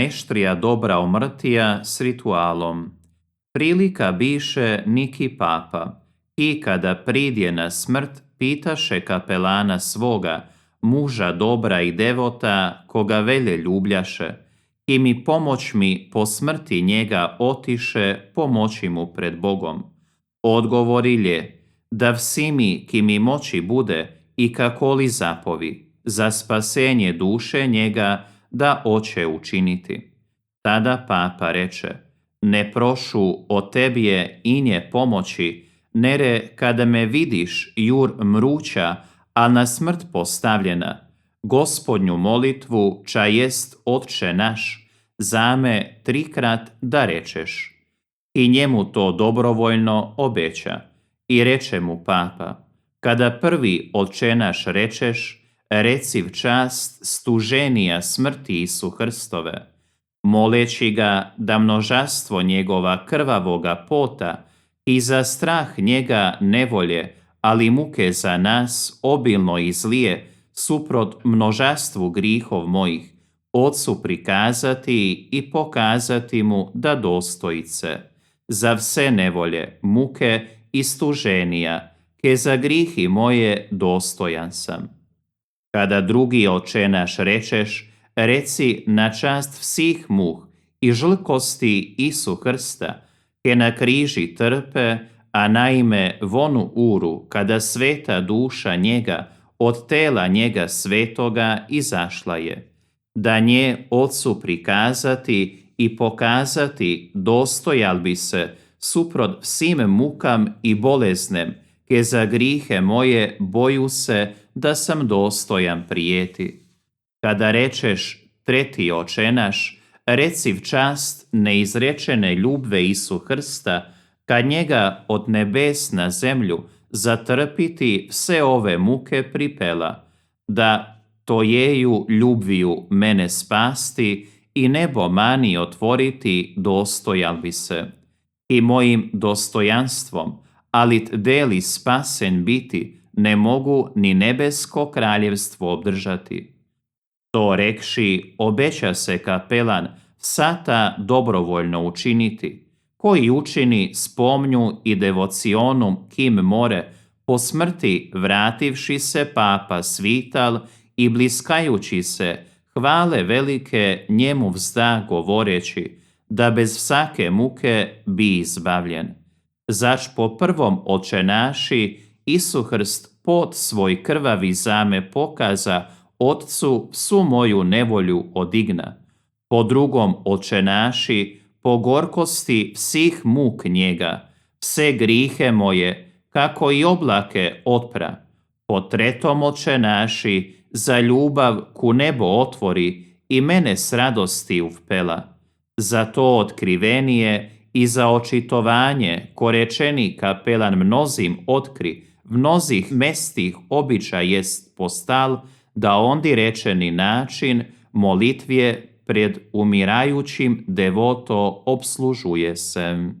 meštrija dobra omrtija s ritualom. Prilika biše Niki papa, i kada pridje na smrt, pitaše kapelana svoga, muža dobra i devota, koga velje ljubljaše, i mi pomoć mi po smrti njega otiše pomoći mu pred Bogom. Odgovorilje, da vsi mi ki mi moći bude i kakoli zapovi, za spasenje duše njega da oće učiniti. Tada papa reče, ne prošu o tebje inje pomoći, nere kada me vidiš jur mruća, a na smrt postavljena, Gospodnju molitvu ča jest Otče naš, zame 3 da rečeš. I njemu to dobrovoljno obeća. I reče mu papa, kada prvi Otče naš rečeš, reci v čast stuženija smrti Isu Hrstove, moleći ga da množastvo njegova krvavoga pota i za strah njega nevolje, ali muke za nas obilno izlije, suprot množastvu grihov mojih, Otcu prikazati i pokazati mu da dostojice, za vse nevolje, muke i stuženija, ke za grihi moje dostojan sam. Kada drugi Otče naš rečeš, reci na čast vsih muh i žlkosti Isu Hrsta, ke na križi trpe, a naime vonu uru, kada sveta duša njega od tela njega svetoga izašla je, da nje Otcu prikazati i pokazati dostojal bi se suprot vsim mukam i boleznem, ke za grihe moje boju se da sam dostojan prijeti. Kada rečeš treti Oče naš, reci v čast neizrečene ljubve Isu Hrsta, kad njega od nebes na zemlju zatrpiti vse ove muke pripela, da to jeju ljubviju mene spasti i nebo mani otvoriti dostojal bi se. I mojim dostojanstvom, alit deli spasen biti, ne mogu ni nebesko kraljevstvo obdržati. To rekši, obeća se kapelan sata dobrovoljno učiniti, koji učini spomnju i devocionum kim more, po smrti vrativši se papa svital i bliskajući se hvale velike njemu vzda govoreći, da bez vsake muke bi izbavljen. Zač po prvom Oče naši Isu Hrst pot svoj krvavi zame pokaza Otcu vsu moju nevolju odigna. Po drugom Oče naši po gorkosti vsih muk njega, vse grihe moje, kako i oblake otpra. Po tretom Oče naši za ljubav ku nebo otvori i mene s radosti uvpela. Za to otkrivenije i za očitovanje ko rečeni kapelan mnozim otkri, mnozih mestih običaj jest postal, da ondi rečeni način molitvje pred umirajućim devoto obslužuje se.